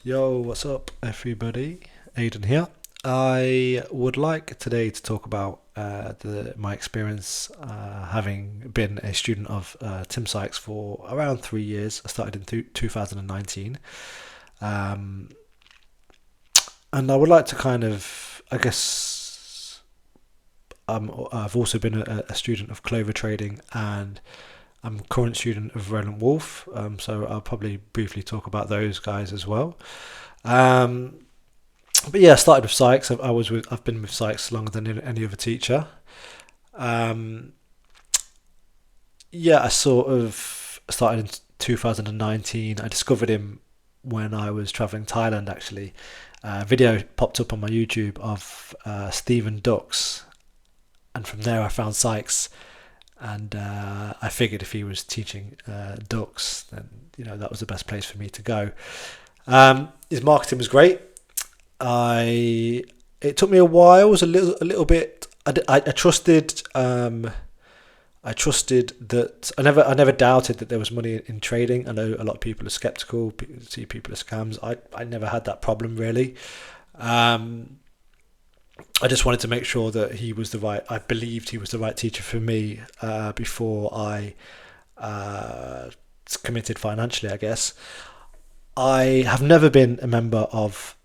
Yo, what's up, everybody? Aiden here. I would like today to talk about my experience having been a student of Tim Sykes for around 3 years. I started in 2019, um, and I would like to I guess, I've also been a student of Clover trading, and I'm a current student of Roland Wolf. So I'll probably briefly talk about those guys as well. Um, but yeah, I started with Sykes. I've been with Sykes longer than any other teacher. Um, yeah, I sort of started in 2019. I discovered him when I was traveling Thailand. Actually, a video popped up on my YouTube of Stephen Ducks, and from there I found Sykes, and I figured if he was teaching ducks, then that was the best place for me to go. His marketing was great. I It took me a while. It was a little bit. I trusted. I trusted that. I never doubted that there was money in trading. I know a lot of people are skeptical. See people as scams. I never had that problem really. Um, I just wanted to make sure that he was the right. I believed he was the right teacher for me before I uh, committed financially, I guess. I have never been a member of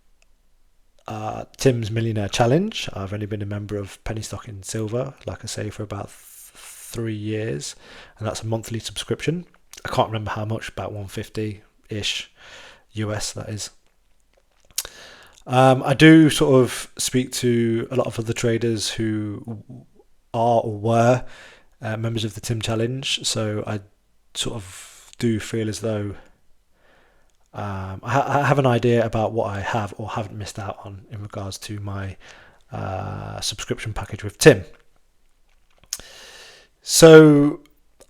Tim's Millionaire Challenge. I've only been a member of Penny Stock in Silver, like I say, for about 3 years, and that's a monthly subscription. I can't remember how much, about 150 ish US, that is. I do sort of speak to a lot of other traders who are or were members of the Tim Challenge, so I sort of do feel as though I have an idea about what I have or haven't missed out on in regards to my subscription package with Tim. So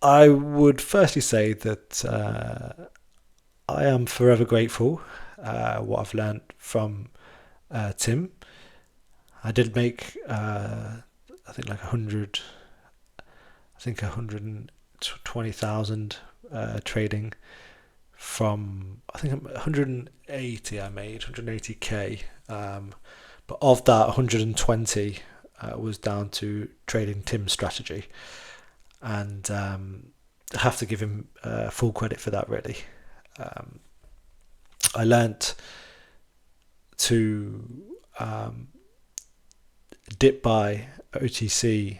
I would firstly say that I am forever grateful what I've learned from Tim. I did make I think like 100, I think 120,000 trading from, I think 180 I made 180k, but of that 120 was down to trading Tim's strategy, and I have to give him full credit for that really. um, I learnt to dip buy OTC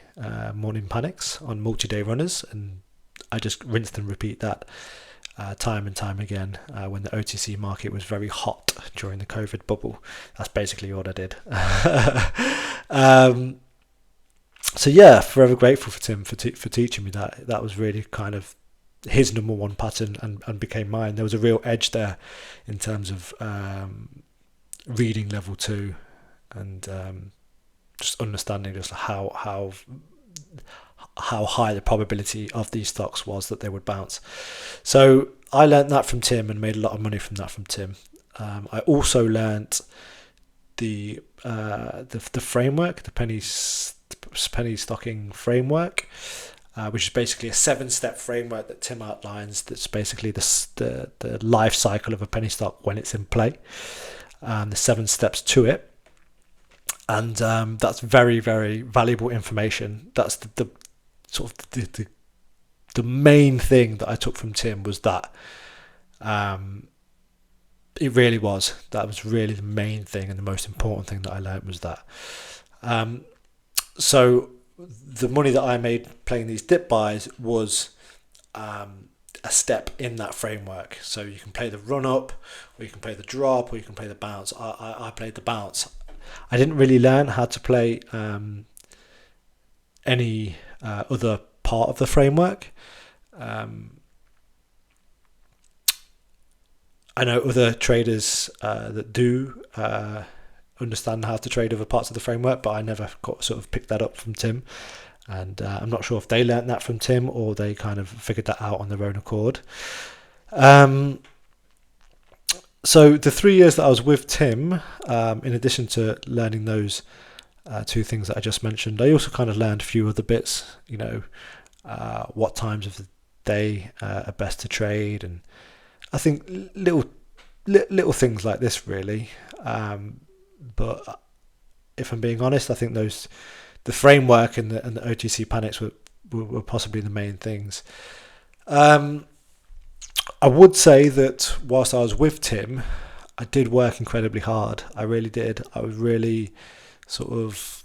morning panics on multi-day runners, and I just rinsed and repeat that time and time again when the OTC market was very hot during the COVID bubble. That's basically what I did. um, so yeah, forever grateful for Tim for teaching me that. That was really kind of his number one pattern, and became mine. There was a real edge there in terms of reading level two, and just understanding just how high the probability of these stocks was that they would bounce. So I learnt that from Tim and made a lot of money from that from Tim. I also learnt the framework, the penny stocking framework, which is basically a 7-step framework that Tim outlines. That's basically the life cycle of a penny stock when it's in play. The 7 steps to it, and that's very, very valuable information. That's the sort of the main thing that I took from Tim was that. It really was. That was really the main thing, and the most important thing that I learned was that. So the money that I made playing these dip buys was a step in that framework. So you can play the run up, or you can play the drop, or you can play the bounce. I played the bounce. I didn't really learn how to play any other part of the framework. I know other traders that do understand how to trade other parts of the framework, but I never sort of picked that up from Tim. And I'm not sure if they learnt that from Tim or they kind of figured that out on their own accord. So the 3 years that I was with Tim, in addition to learning those two things that I just mentioned, I also kind of learned a few other bits, what times of the day are best to trade, and I think little little things like this, really. But if I'm being honest, I think the framework and the OTC panics were possibly the main things. I would say that whilst I was with Tim, I did work incredibly hard. I really did. I was really sort of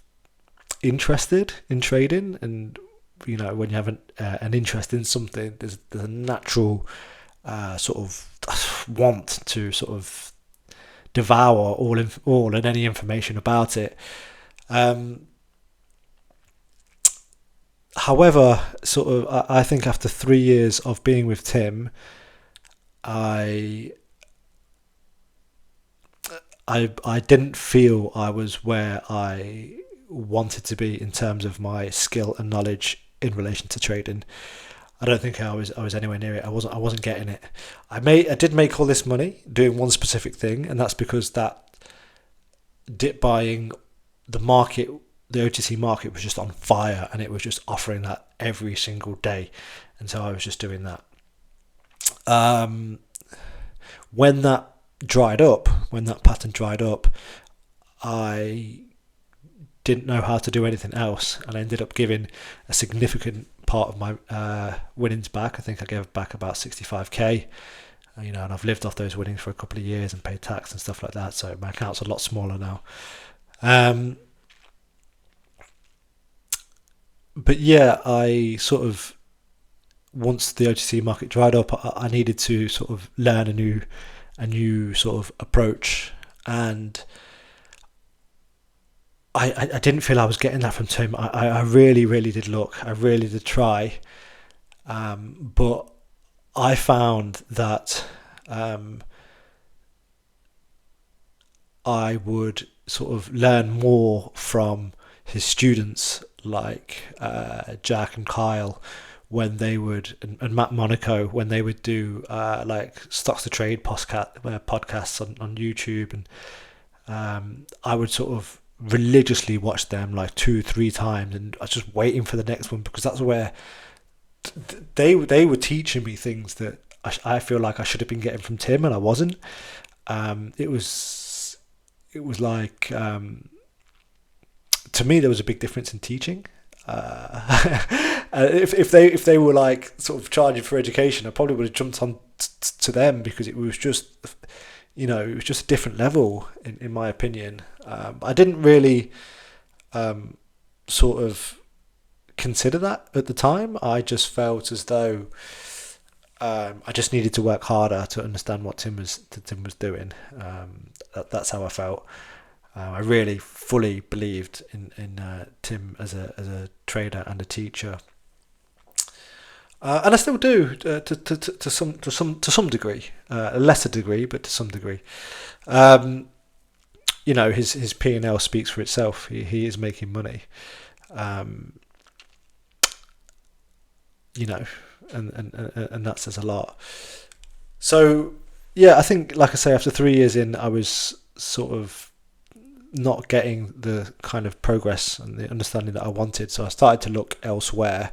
interested in trading, and when you have an interest in something, there's a natural sort of want to sort of devour all and any information about it. However, sort of, I think after 3 years of being with Tim, I didn't feel I was where I wanted to be in terms of my skill and knowledge in relation to trading. I don't think I was anywhere near it. I wasn't getting it. I did make all this money doing one specific thing, and that's because that dip buying, the market, the OTC market was just on fire, and it was just offering that every single day, and so I was just doing that. When that pattern dried up, I didn't know how to do anything else, and I ended up giving a significant part of my winnings back. I think I gave back about 65k, and I've lived off those winnings for a couple of years and paid tax and stuff like that, so my account's a lot smaller now. But yeah, I sort of, once the OTC market dried up, I needed to sort of learn a new sort of approach, and I didn't feel I was getting that from Tim. I really, really did look. I really did try, but I found that I would sort of learn more from his students like Jack and Kyle when they would, and Matt Monaco, when they would do like Stocks to Trade podcasts on YouTube, and I would sort of religiously watch them like 2-3 times, and I was just waiting for the next one, because that's where they were teaching me things that I feel like I should have been getting from Tim, and I wasn't. It was like, to me, there was a big difference in teaching. If they were like sort of charging for education, I probably would have jumped on to them, because it was just, it was just a different level in my opinion. I didn't really sort of consider that at the time. I just felt as though I just needed to work harder to understand what Tim was doing. That's how I felt. I really fully believed in Tim as a trader and a teacher, and I still do to some degree, a lesser degree, but to some degree. His P&L speaks for itself. He is making money, and that says a lot. So yeah, I think, like I say, after 3 years in, I was sort of not getting the kind of progress and the understanding that I wanted, so I started to look elsewhere.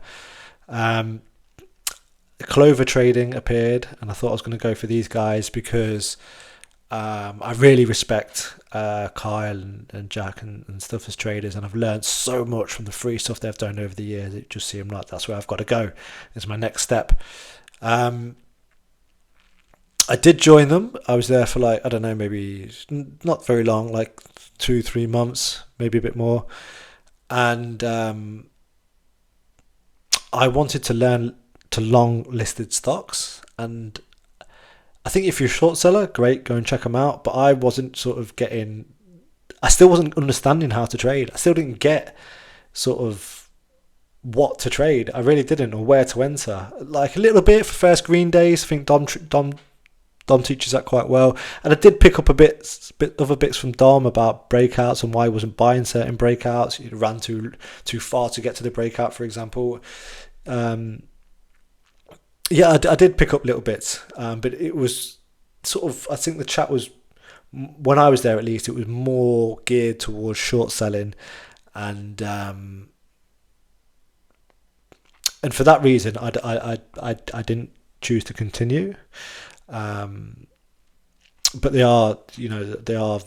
Clover trading appeared, and I thought I was going to go for these guys because I really respect Kyle and Jack and stuff as traders, and I've learned so much from the free stuff they've done over the years. It just seemed like that's where I've got to go. It's my next step. I did join them. I was there for like, I don't know, maybe not very long, like 2-3 months, maybe a bit more. And I wanted to learn to long listed stocks. And I think if you're a short seller, great, go and check them out. But I wasn't sort of I still wasn't understanding how to trade. I still didn't get sort of what to trade. I really didn't, or where to enter. Like a little bit for first green days. I think Dom teaches that quite well, and I did pick up other bits from Dom about breakouts and why I wasn't buying certain breakouts. It ran too far to get to the breakout, for example. I did pick up little bits, but it was sort of, I think the chat was, when I was there at least, it was more geared towards short selling, and for that reason, I didn't choose to continue. but they are, they are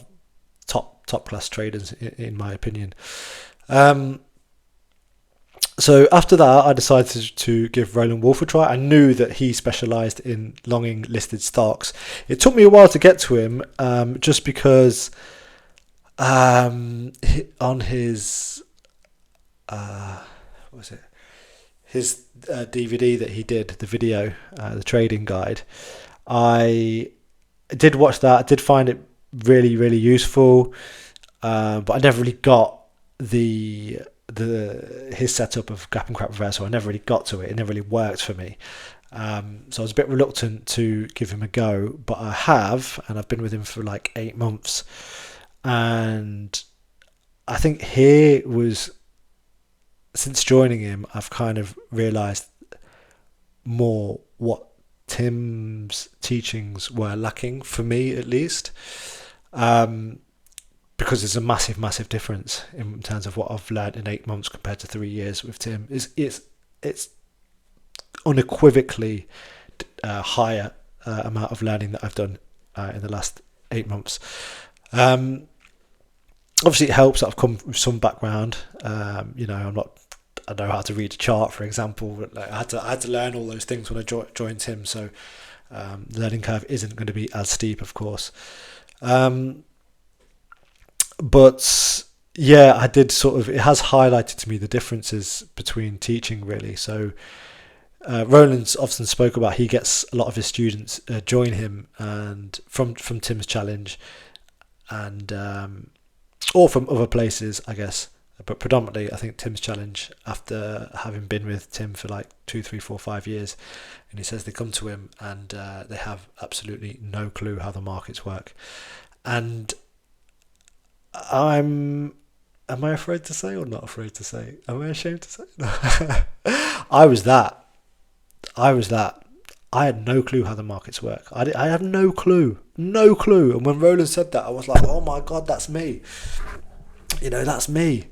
top class traders in my opinion. So after that, I decided to give Roland Wolf a try. I knew that he specialised in longing listed stocks. It took me a while to get to him, just because on his what was it? His DVD that he did, the video, the trading guide. I did watch that. I did find it really, really useful, but I never really got his setup of gap and crap reversal. I never really got to it. It never really worked for me. So I was a bit reluctant to give him a go, but I have, and I've been with him for like 8 months. And I think here was, since joining him, I've kind of realised more what Tim's teachings were lacking, for me at least. Because there's a massive difference in terms of what I've learned in 8 months compared to 3 years with Tim. It's unequivocally higher amount of learning that I've done in the last 8 months. Obviously, it helps that I've come with some background. I know how to read a chart, for example. But I had to learn all those things when I joined Tim. So the learning curve isn't going to be as steep, of course. But yeah, I did it has highlighted to me the differences between teaching, really. So Roland's often spoke about, he gets a lot of his students join him and from Tim's challenge, and or from other places, I guess. But predominantly, I think Tim's challenge, after having been with Tim for like 2, 3, 4, 5 years, and he says they come to him and they have absolutely no clue how the markets work. And am I afraid to say or not afraid to say? Am I ashamed to say? I was that. I had no clue how the markets work. I had no clue. And when Roland said that, I was like, oh my God, that's me. That's me.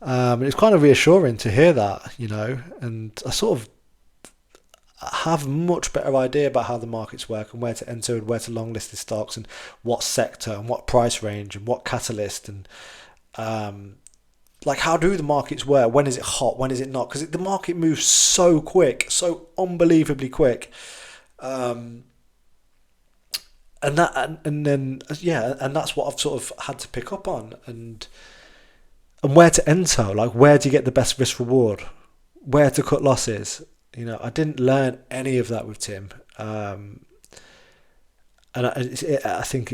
And it's kind of reassuring to hear that, and I sort of have a much better idea about how the markets work and where to enter and where to long list the stocks and what sector and what price range and what catalyst and like how do the markets work? When is it hot? When is it not? Because the market moves so quick, so unbelievably quick. And that's what I've sort of had to pick up on and where to enter. Like, where do you get the best risk reward? Where to cut losses? I didn't learn any of that with Tim, and I think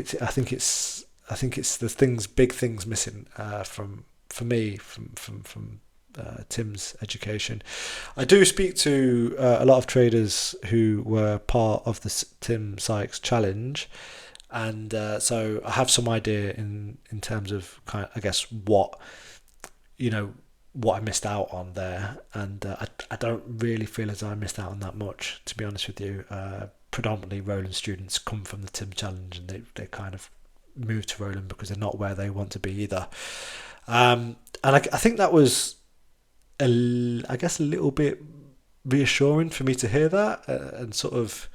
it's the big things missing from Tim's education. I do speak to a lot of traders who were part of the Tim Sykes challenge, and so I have some idea in terms of kind of, I guess, what I missed out on there, and I don't really feel as though I missed out on that much, to be honest with you. Predominantly Roland students come from the Tim challenge, and they kind of move to Roland because they're not where they want to be either. And I think that was a little bit reassuring for me to hear that, and sort of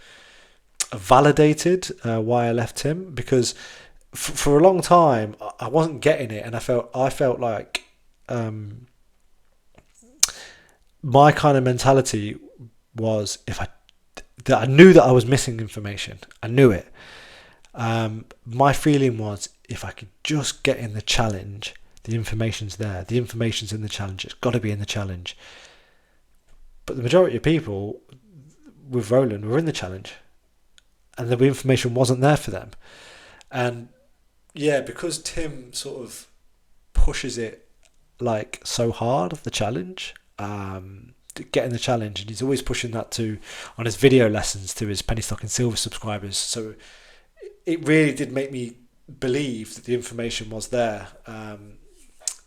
validated why I left Tim, because for a long time I wasn't getting it, and I felt like my kind of mentality was, that I knew that I was missing information. I knew it. My feeling was, if I could just get in the challenge, the information's there. The information's in the challenge. It's got to be in the challenge. But the majority of people with Roland were in the challenge, and the information wasn't there for them. And yeah, because Tim sort of pushes it like so hard, the challenge, getting the challenge, and he's always pushing that on his video lessons to his penny stock and silver subscribers. So it really did make me believe that the information was there,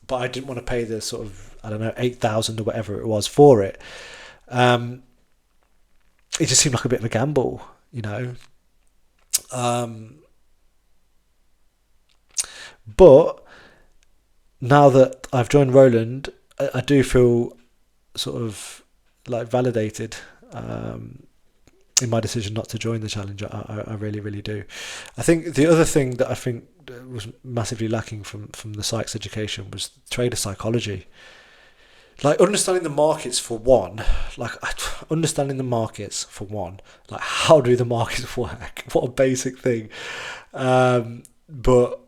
but I didn't want to pay the sort of, I don't know, 8,000 or whatever it was for it. It just seemed like a bit of a gamble, but now that I've joined Roland, I do feel sort of like validated, in my decision not to join the challenge. I really, really do. I think the other thing that I think was massively lacking from the Sykes education was trader psychology. Like understanding the markets for one, like understanding the markets for one, like how do the markets work? What a basic thing. But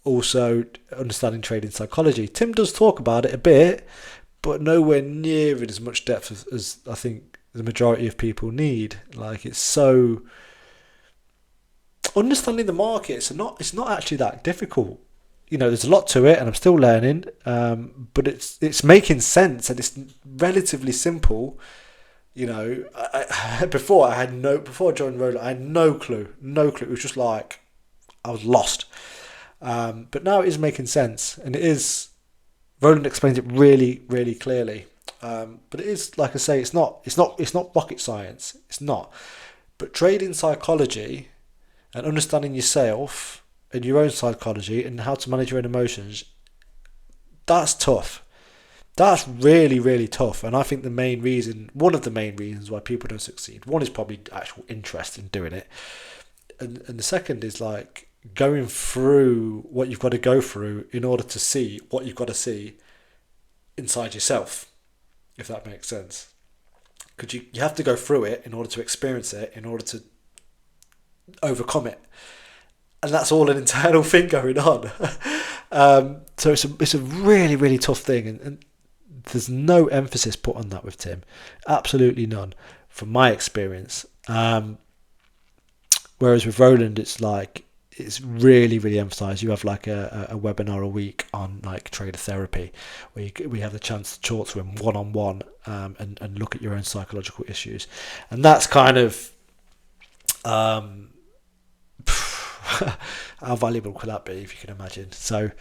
also understanding trading psychology. Tim does talk about it a bit, but nowhere near in as much depth as I think the majority of people need. Like it's so understanding the markets are not it's not actually that difficult. You know, there's a lot to it, and I'm still learning. But it's making sense, and it's relatively simple. You know, before I joined Roland, I had no clue, no clue. It was just like I was lost. But now it is making sense, and it is. Roland explains it really, really clearly. But it is, like I say, it's not rocket science. It's not. But trading psychology and understanding yourself and your own psychology and how to manage your own emotions, that's tough. That's really, really tough. And I think one of the main reasons why people don't succeed, one is probably actual interest in doing it. And the second is like going through what you've got to go through in order to see what you've got to see inside yourself, if that makes sense. Because you have to go through it in order to experience it, in order to overcome it. And that's all an internal thing going on. So it's a really, really tough thing. And there's no emphasis put on that with Tim. Absolutely none, from my experience. Whereas with Roland, it's really, really emphasised. You have like a webinar a week on like trader therapy, where we have the chance to talk to him one-on-one and look at your own psychological issues. And that's kind of how valuable could that be, if you can imagine? So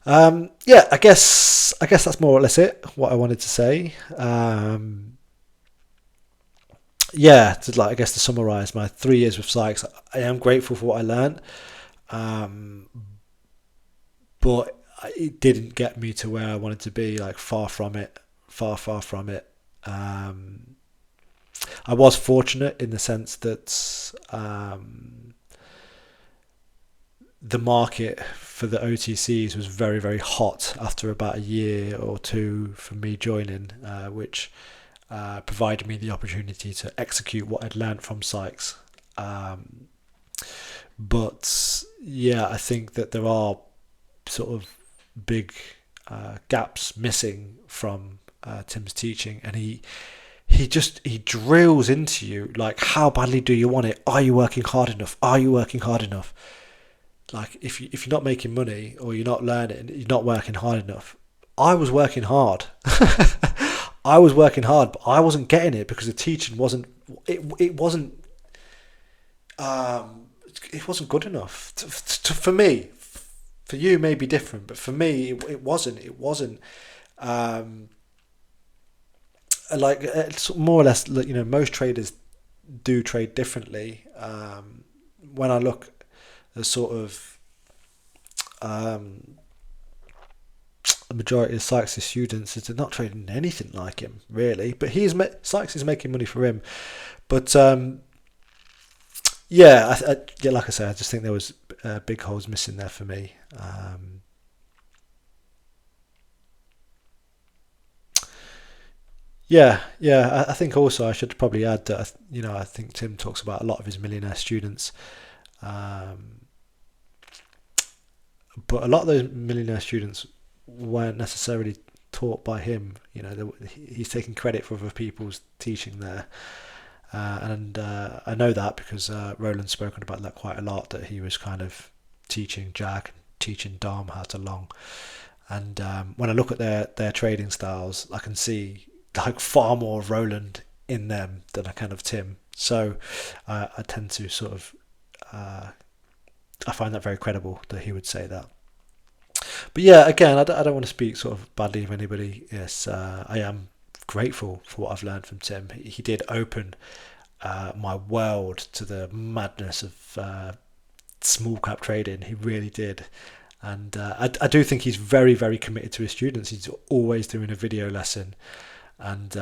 yeah, I guess that's more or less it, what I wanted to say. Yeah, to summarise my 3 years with Sykes, I am grateful for what I learned, but it didn't get me to where I wanted to be. Like far from it. I was fortunate in the sense that the market for the OTCs was very, very hot after about a year or two from me joining, which provided me the opportunity to execute what I'd learned from Sykes. But yeah, I think that there are sort of big gaps missing from Tim's teaching, and he drills into you like, how badly do you want it? Are you working hard enough? Are you working hard enough? Like if you're not making money or you're not learning, you're not working hard enough. I was working hard. I was working hard, but I wasn't getting it because the teaching wasn't. It wasn't good enough for me. For you, may be different, but for me, it wasn't. It wasn't. Like it's more or less, you know, most traders do trade differently. When I look at sort of the majority of Sykes' students, they're not trading anything like him, really. But Sykes is making money for him. But yeah, like I said, I just think there was big holes missing there for me. Yeah. I think also I should probably add that I think Tim talks about a lot of his millionaire students, but a lot of those millionaire students weren't necessarily taught by him. He's taking credit for other people's teaching there, and I know that because Roland's spoken about that quite a lot. That he was kind of teaching Jack, teaching Dom how to long, and when I look at their trading styles, I can see like far more of Roland in them than I can of Tim. So I tend to sort of I find that very credible that he would say that. But yeah, again, I don't want to speak sort of badly of anybody. Yes, I am grateful for what I've learned from Tim. He did open my world to the madness of small cap trading. He really did. And I do think he's very, very committed to his students. He's always doing a video lesson. and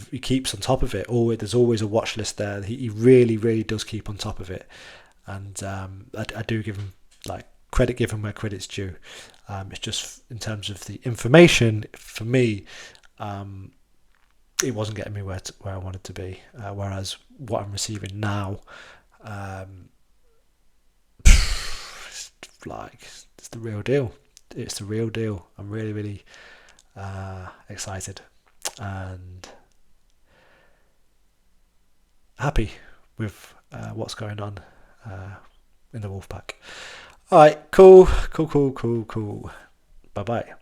he keeps on top of it. Always, there's always a watch list there. He really, really does keep on top of it, and I do give him like credit given where credit's due. It's just in terms of the information for me, it wasn't getting me where I wanted to be. Whereas what I'm receiving now, it's like it's the real deal. It's the real deal. I'm really, really excited and happy with what's going on in the Wolfpack. All right, cool. Bye bye.